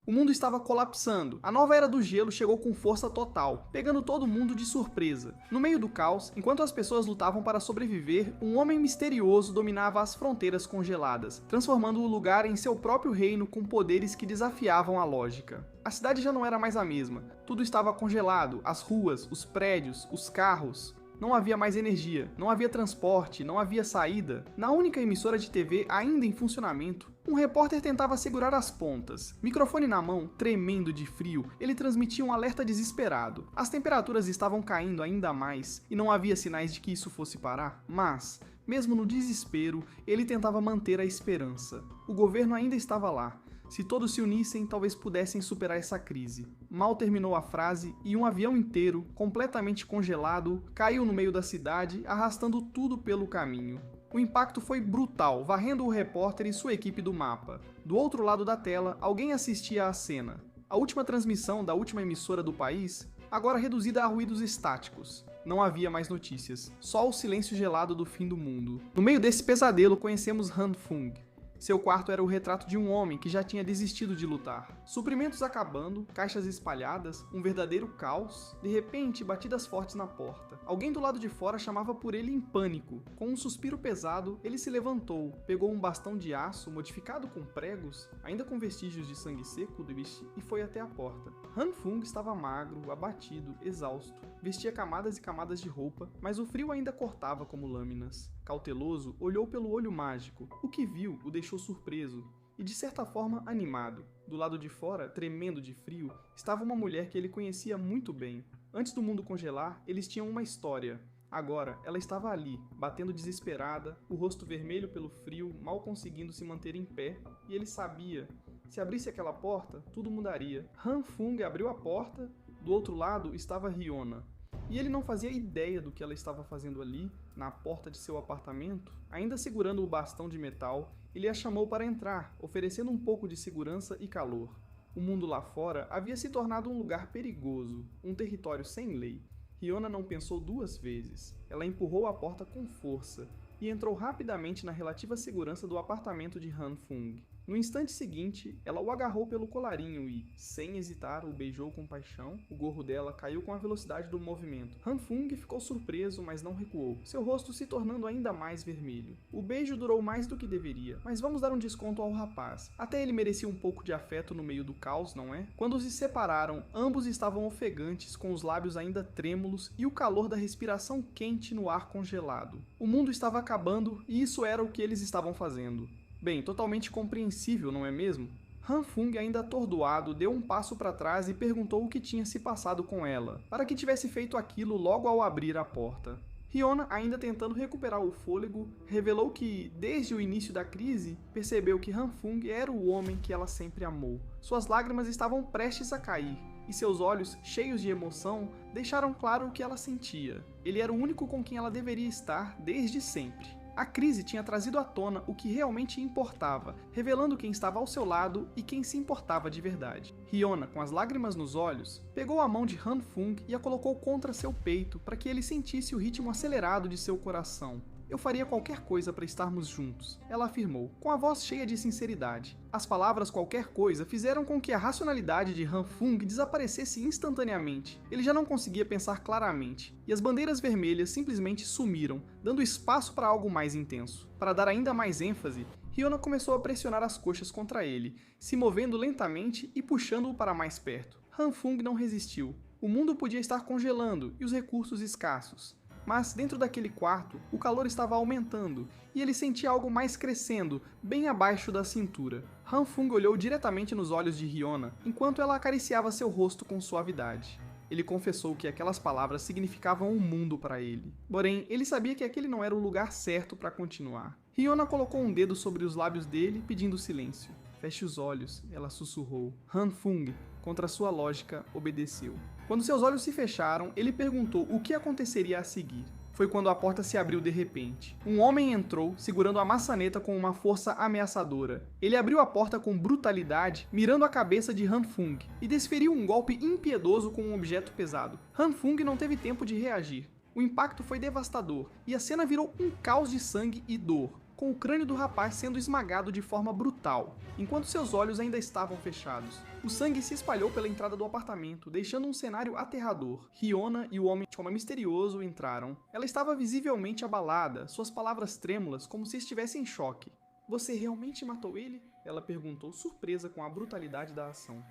O mundo estava colapsando. A nova era do gelo chegou com força total, pegando todo mundo de surpresa. No meio do caos, enquanto as pessoas lutavam para sobreviver, um homem misterioso dominava as fronteiras congeladas, transformando o lugar em seu próprio reino com poderes que desafiavam a lógica. A cidade já não era mais a mesma. Tudo estava congelado, as ruas, os prédios, os carros. Não havia mais energia, não havia transporte, não havia saída. Na única emissora de TV ainda em funcionamento, um repórter tentava segurar as pontas. Microfone na mão, tremendo de frio, ele transmitia um alerta desesperado. As temperaturas estavam caindo ainda mais e não havia sinais de que isso fosse parar. Mas, mesmo no desespero, ele tentava manter a esperança. O governo ainda estava lá. Se todos se unissem, talvez pudessem superar essa crise. Mal terminou a frase e um avião inteiro, completamente congelado, caiu no meio da cidade, arrastando tudo pelo caminho. O impacto foi brutal, varrendo o repórter e sua equipe do mapa. Do outro lado da tela, alguém assistia à cena. A última transmissão da última emissora do país, agora reduzida a ruídos estáticos. Não havia mais notícias, só o silêncio gelado do fim do mundo. No meio desse pesadelo, conhecemos Han Fung. Seu quarto era o retrato de um homem que já tinha desistido de lutar. Suprimentos acabando, caixas espalhadas, um verdadeiro caos. De repente, batidas fortes na porta. Alguém do lado de fora chamava por ele em pânico. Com um suspiro pesado, ele se levantou, pegou um bastão de aço modificado com pregos, ainda com vestígios de sangue seco do bicho, e foi até a porta. Han Fung estava magro, abatido, exausto. Vestia camadas e camadas de roupa, mas o frio ainda cortava como lâminas. Cauteloso, olhou pelo olho mágico. O que viu o deixou surpreso e, de certa forma, animado. Do lado de fora, tremendo de frio, estava uma mulher que ele conhecia muito bem. Antes do mundo congelar, eles tinham uma história. Agora, ela estava ali, batendo desesperada, o rosto vermelho pelo frio, mal conseguindo se manter em pé, e ele sabia, se abrisse aquela porta, tudo mudaria. Han Fung abriu a porta, do outro lado estava Riona. E ele não fazia ideia do que ela estava fazendo ali, na porta de seu apartamento. Ainda segurando o bastão de metal, ele a chamou para entrar, oferecendo um pouco de segurança e calor. O mundo lá fora havia se tornado um lugar perigoso, um território sem lei. Riona não pensou duas vezes. Ela empurrou a porta com força e entrou rapidamente na relativa segurança do apartamento de Han Fung. No instante seguinte, ela o agarrou pelo colarinho e, sem hesitar, o beijou com paixão. O gorro dela caiu com a velocidade do movimento. Han Fung ficou surpreso, mas não recuou, seu rosto se tornando ainda mais vermelho. O beijo durou mais do que deveria, mas vamos dar um desconto ao rapaz. Até ele merecia um pouco de afeto no meio do caos, não é? Quando se separaram, ambos estavam ofegantes, com os lábios ainda trêmulos e o calor da respiração quente no ar congelado. O mundo estava acabando e isso era o que eles estavam fazendo. Bem, totalmente compreensível, não é mesmo? Han Fung, ainda atordoado, deu um passo para trás e perguntou o que tinha se passado com ela, para que tivesse feito aquilo logo ao abrir a porta. Riona, ainda tentando recuperar o fôlego, revelou que, desde o início da crise, percebeu que Han Fung era o homem que ela sempre amou. Suas lágrimas estavam prestes a cair, e seus olhos, cheios de emoção, deixaram claro o que ela sentia. Ele era o único com quem ela deveria estar desde sempre. A crise tinha trazido à tona o que realmente importava, revelando quem estava ao seu lado e quem se importava de verdade. Riona, com as lágrimas nos olhos, pegou a mão de Han Fung e a colocou contra seu peito para que ele sentisse o ritmo acelerado de seu coração. "Eu faria qualquer coisa para estarmos juntos", ela afirmou, com a voz cheia de sinceridade. As palavras "qualquer coisa" fizeram com que a racionalidade de Han Fung desaparecesse instantaneamente. Ele já não conseguia pensar claramente, e as bandeiras vermelhas simplesmente sumiram, dando espaço para algo mais intenso. Para dar ainda mais ênfase, Riona começou a pressionar as coxas contra ele, se movendo lentamente e puxando-o para mais perto. Han Fung não resistiu. O mundo podia estar congelando e os recursos escassos. Mas dentro daquele quarto, o calor estava aumentando, e ele sentia algo mais crescendo, bem abaixo da cintura. Han Fung olhou diretamente nos olhos de Riona, enquanto ela acariciava seu rosto com suavidade. Ele confessou que aquelas palavras significavam um mundo para ele. Porém, ele sabia que aquele não era o lugar certo para continuar. Riona colocou um dedo sobre os lábios dele, pedindo silêncio. "Feche os olhos", ela sussurrou. Han Fung, contra sua lógica, obedeceu. Quando seus olhos se fecharam, ele perguntou o que aconteceria a seguir. Foi quando a porta se abriu de repente. Um homem entrou, segurando a maçaneta com uma força ameaçadora. Ele abriu a porta com brutalidade, mirando a cabeça de Han Fung, e desferiu um golpe impiedoso com um objeto pesado. Han Fung não teve tempo de reagir. O impacto foi devastador, e a cena virou um caos de sangue e dor. com o crânio do rapaz sendo esmagado de forma brutal, enquanto seus olhos ainda estavam fechados. O sangue se espalhou pela entrada do apartamento, deixando um cenário aterrador. Riona e o homem misterioso entraram. Ela estava visivelmente abalada, suas palavras trêmulas como se estivesse em choque. "Você realmente matou ele?" ela perguntou, surpresa com a brutalidade da ação.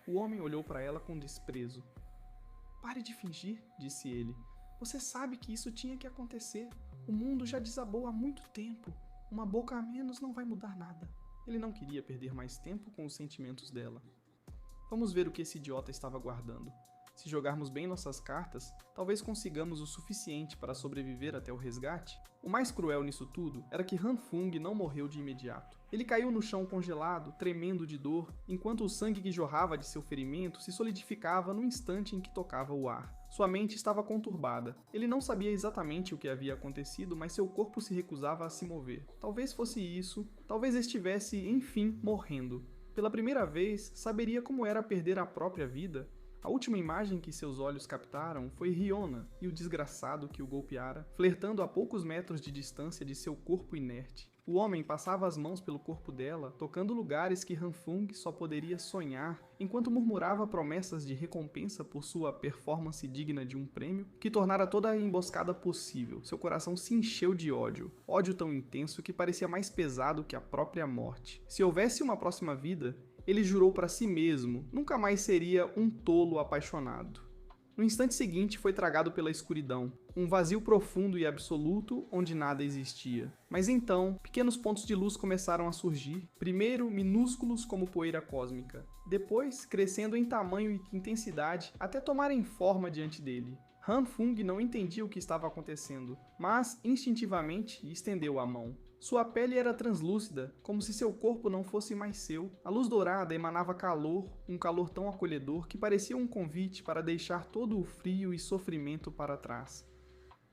O homem olhou para ela com desprezo. "Pare de fingir", disse ele. "Você sabe que isso tinha que acontecer. O mundo já desabou há muito tempo. Uma boca a menos não vai mudar nada." Ele não queria perder mais tempo com os sentimentos dela. Vamos ver o que esse idiota estava guardando. Se jogarmos bem nossas cartas, talvez consigamos o suficiente para sobreviver até o resgate. O mais cruel nisso tudo era que Han Fung não morreu de imediato. Ele caiu no chão congelado, tremendo de dor, enquanto o sangue que jorrava de seu ferimento se solidificava no instante em que tocava o ar. Sua mente estava conturbada. Ele não sabia exatamente o que havia acontecido, mas seu corpo se recusava a se mover. Talvez fosse isso, talvez estivesse, enfim, morrendo. Pela primeira vez, saberia como era perder a própria vida. A última imagem que seus olhos captaram foi Riona e o desgraçado que o golpeara, flertando a poucos metros de distância de seu corpo inerte. O homem passava as mãos pelo corpo dela, tocando lugares que Han Fung só poderia sonhar, enquanto murmurava promessas de recompensa por sua performance digna de um prêmio, que tornara toda a emboscada possível. Seu coração se encheu de ódio. Ódio tão intenso que parecia mais pesado que a própria morte. Se houvesse uma próxima vida, ele jurou para si mesmo, nunca mais seria um tolo apaixonado. No instante seguinte foi tragado pela escuridão, um vazio profundo e absoluto onde nada existia. Mas então, pequenos pontos de luz começaram a surgir, primeiro minúsculos como poeira cósmica, depois crescendo em tamanho e intensidade até tomarem forma diante dele. Han Fung não entendia o que estava acontecendo, mas instintivamente estendeu a mão. Sua pele era translúcida, como se seu corpo não fosse mais seu. A luz dourada emanava calor, um calor tão acolhedor que parecia um convite para deixar todo o frio e sofrimento para trás.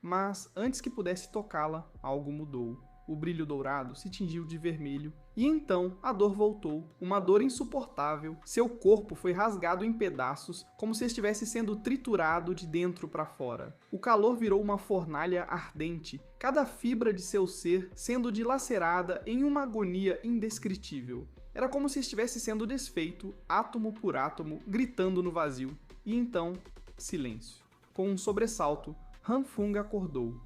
Mas, antes que pudesse tocá-la, algo mudou. O brilho dourado se tingiu de vermelho, e então a dor voltou, uma dor insuportável. Seu corpo foi rasgado em pedaços, como se estivesse sendo triturado de dentro para fora. O calor virou uma fornalha ardente, cada fibra de seu ser sendo dilacerada em uma agonia indescritível. Era como se estivesse sendo desfeito, átomo por átomo, gritando no vazio. E então, silêncio. Com um sobressalto, Han Fung acordou.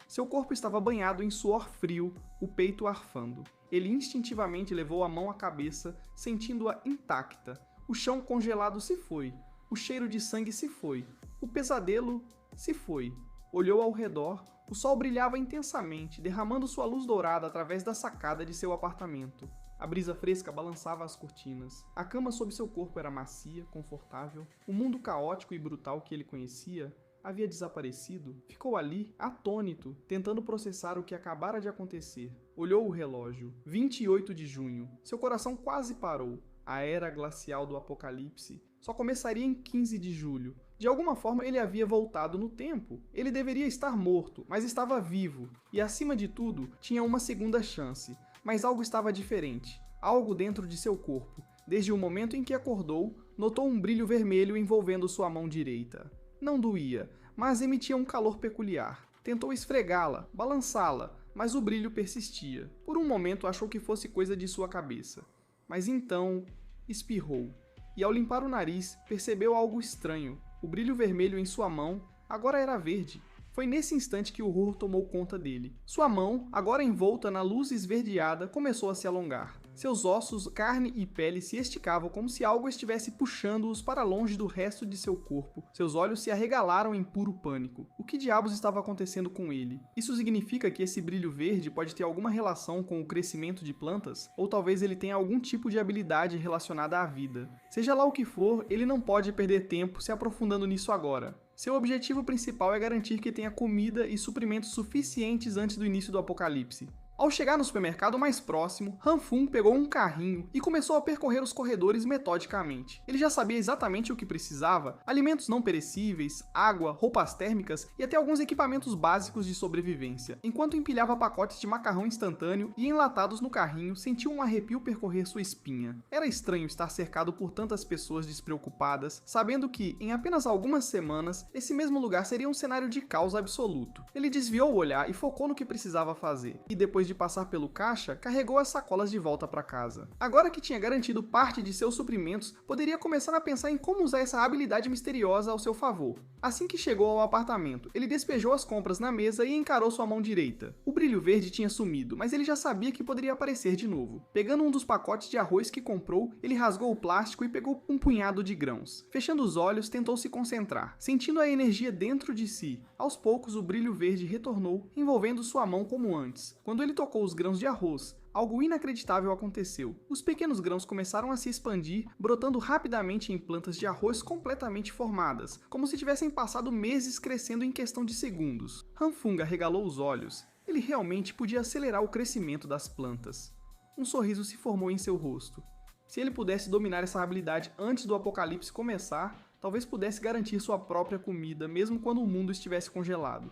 Seu corpo estava banhado em suor frio, o peito arfando. Ele instintivamente levou a mão à cabeça, sentindo-a intacta. O chão congelado se foi. O cheiro de sangue se foi. O pesadelo se foi. Olhou ao redor. O sol brilhava intensamente, derramando sua luz dourada através da sacada de seu apartamento. A brisa fresca balançava as cortinas. A cama sob seu corpo era macia, confortável. O mundo caótico e brutal que ele conhecia havia desaparecido. Ficou ali, atônito, tentando processar o que acabara de acontecer. Olhou o relógio. 28 de junho. Seu coração quase parou. A era glacial do apocalipse só começaria em 15 de julho. De alguma forma ele havia voltado no tempo. Ele deveria estar morto, mas estava vivo. E acima de tudo, tinha uma segunda chance. Mas algo estava diferente. Algo dentro de seu corpo. Desde o momento em que acordou, notou um brilho vermelho envolvendo sua mão direita. Não doía, mas emitia um calor peculiar. Tentou esfregá-la, balançá-la, mas o brilho persistia. Por um momento achou que fosse coisa de sua cabeça. Mas então, espirrou. E ao limpar o nariz, percebeu algo estranho. O brilho vermelho em sua mão agora era verde. Foi nesse instante que o horror tomou conta dele. Sua mão, agora envolta na luz esverdeada, começou a se alongar. Seus ossos, carne e pele se esticavam como se algo estivesse puxando-os para longe do resto de seu corpo. Seus olhos se arregalaram em puro pânico. O que diabos estava acontecendo com ele? Isso significa que esse brilho verde pode ter alguma relação com o crescimento de plantas? Ou talvez ele tenha algum tipo de habilidade relacionada à vida. Seja lá o que for, ele não pode perder tempo se aprofundando nisso agora. Seu objetivo principal é garantir que tenha comida e suprimentos suficientes antes do início do apocalipse. Ao chegar no supermercado mais próximo, Han Fung pegou um carrinho e começou a percorrer os corredores metodicamente. Ele já sabia exatamente o que precisava: alimentos não perecíveis, água, roupas térmicas e até alguns equipamentos básicos de sobrevivência. Enquanto empilhava pacotes de macarrão instantâneo e enlatados no carrinho, sentiu um arrepio percorrer sua espinha. Era estranho estar cercado por tantas pessoas despreocupadas, sabendo que, em apenas algumas semanas, esse mesmo lugar seria um cenário de caos absoluto. Ele desviou o olhar e focou no que precisava fazer. E depois depois de passar pelo caixa, carregou as sacolas de volta para casa. Agora que tinha garantido parte de seus suprimentos, poderia começar a pensar em como usar essa habilidade misteriosa ao seu favor. Assim que chegou ao apartamento, ele despejou as compras na mesa e encarou sua mão direita. O brilho verde tinha sumido, mas ele já sabia que poderia aparecer de novo. Pegando um dos pacotes de arroz que comprou, ele rasgou o plástico e pegou um punhado de grãos. Fechando os olhos, tentou se concentrar, sentindo a energia dentro de si. Aos poucos, o brilho verde retornou, envolvendo sua mão como antes. Quando ele tocou os grãos de arroz, algo inacreditável aconteceu. Os pequenos grãos começaram a se expandir, brotando rapidamente em plantas de arroz completamente formadas, como se tivessem passado meses crescendo em questão de segundos. Han-Fung arregalou os olhos. Ele realmente podia acelerar o crescimento das plantas. Um sorriso se formou em seu rosto. Se ele pudesse dominar essa habilidade antes do apocalipse começar, talvez pudesse garantir sua própria comida, mesmo quando o mundo estivesse congelado.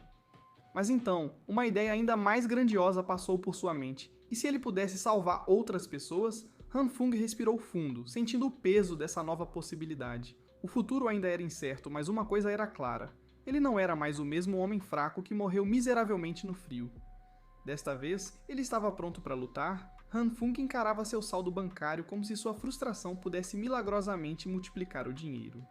Mas então, uma ideia ainda mais grandiosa passou por sua mente. E se ele pudesse salvar outras pessoas? Han-Fung respirou fundo, sentindo o peso dessa nova possibilidade. O futuro ainda era incerto, mas uma coisa era clara. Ele não era mais o mesmo homem fraco que morreu miseravelmente no frio. Desta vez, ele estava pronto para lutar. Han-Fung encarava seu saldo bancário como se sua frustração pudesse milagrosamente multiplicar o dinheiro.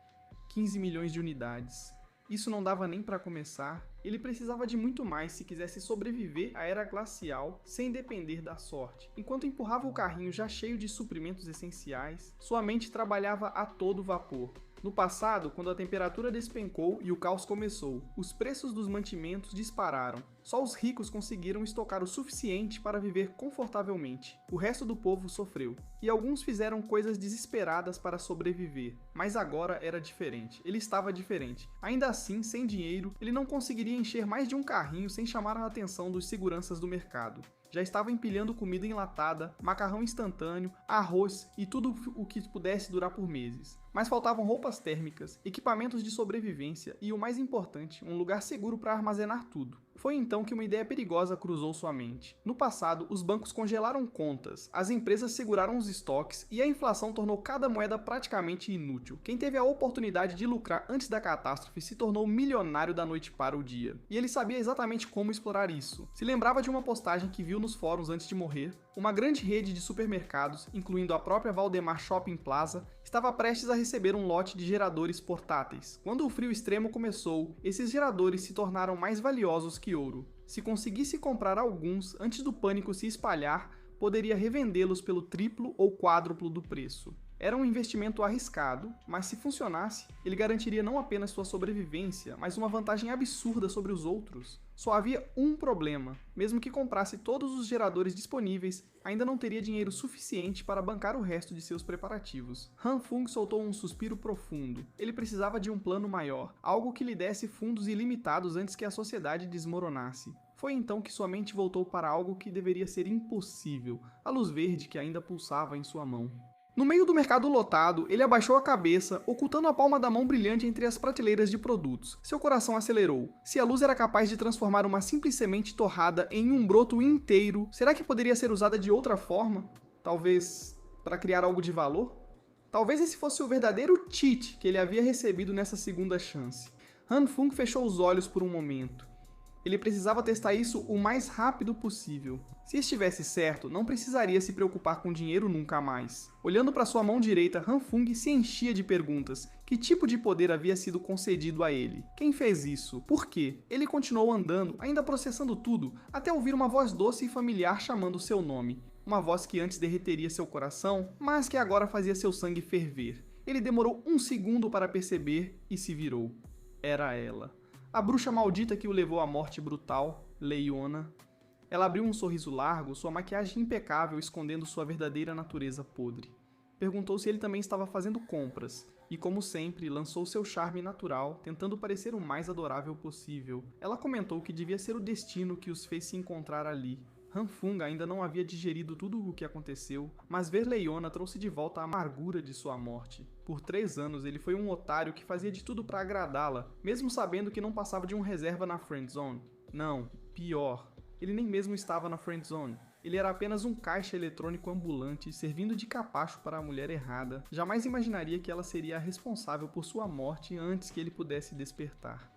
15 milhões de unidades. Isso não dava nem para começar. Ele precisava de muito mais se quisesse sobreviver à era glacial sem depender da sorte. Enquanto empurrava o carrinho já cheio de suprimentos essenciais, sua mente trabalhava a todo vapor. No passado, quando a temperatura despencou e o caos começou, os preços dos mantimentos dispararam. Só os ricos conseguiram estocar o suficiente para viver confortavelmente. O resto do povo sofreu. E alguns fizeram coisas desesperadas para sobreviver. Mas agora era diferente. Ele estava diferente. Ainda assim, sem dinheiro, ele não conseguiria encher mais de um carrinho sem chamar a atenção dos seguranças do mercado. Já estava empilhando comida enlatada, macarrão instantâneo, arroz e tudo o que pudesse durar por meses. Mas faltavam roupas térmicas, equipamentos de sobrevivência e, o mais importante, um lugar seguro para armazenar tudo. Foi então que uma ideia perigosa cruzou sua mente. No passado, os bancos congelaram contas, as empresas seguraram os estoques e a inflação tornou cada moeda praticamente inútil. Quem teve a oportunidade de lucrar antes da catástrofe se tornou milionário da noite para o dia. E ele sabia exatamente como explorar isso. Se lembrava de uma postagem que viu nos fóruns antes de morrer. Uma grande rede de supermercados, incluindo a própria Valdemar Shopping Plaza, estava prestes a receber um lote de geradores portáteis. Quando o frio extremo começou, esses geradores se tornaram mais valiosos que ouro. Se conseguisse comprar alguns antes do pânico se espalhar, poderia revendê-los pelo triplo ou quádruplo do preço. Era um investimento arriscado, mas se funcionasse, ele garantiria não apenas sua sobrevivência, mas uma vantagem absurda sobre os outros. Só havia um problema: mesmo que comprasse todos os geradores disponíveis, ainda não teria dinheiro suficiente para bancar o resto de seus preparativos. Han-Fung soltou um suspiro profundo. Ele precisava de um plano maior, algo que lhe desse fundos ilimitados antes que a sociedade desmoronasse. Foi então que sua mente voltou para algo que deveria ser impossível: a luz verde que ainda pulsava em sua mão. No meio do mercado lotado, ele abaixou a cabeça, ocultando a palma da mão brilhante entre as prateleiras de produtos. Seu coração acelerou. Se a luz era capaz de transformar uma simples semente torrada em um broto inteiro, será que poderia ser usada de outra forma? Talvez para criar algo de valor? Talvez esse fosse o verdadeiro cheat que ele havia recebido nessa segunda chance. Han-Fung fechou os olhos por um momento. Ele precisava testar isso o mais rápido possível. Se estivesse certo, não precisaria se preocupar com dinheiro nunca mais. Olhando para sua mão direita, Han-Fung se enchia de perguntas. Que tipo de poder havia sido concedido a ele? Quem fez isso? Por quê? Ele continuou andando, ainda processando tudo, até ouvir uma voz doce e familiar chamando seu nome. Uma voz que antes derreteria seu coração, mas que agora fazia seu sangue ferver. Ele demorou um segundo para perceber e se virou. Era ela. A bruxa maldita que o levou à morte brutal, Leiona. Ela abriu um sorriso largo, sua maquiagem impecável escondendo sua verdadeira natureza podre. Perguntou se ele também estava fazendo compras, e como sempre, lançou seu charme natural, tentando parecer o mais adorável possível. Ela comentou que devia ser o destino que os fez se encontrar ali. Han-Fung ainda não havia digerido tudo o que aconteceu, mas ver Leiona trouxe de volta a amargura de sua morte. Por 3 anos ele foi um otário que fazia de tudo para agradá-la, mesmo sabendo que não passava de um reserva na friendzone. Não, pior, ele nem mesmo estava na friendzone. Ele era apenas um caixa eletrônico ambulante, servindo de capacho para a mulher errada. Jamais imaginaria que ela seria a responsável por sua morte antes que ele pudesse despertar.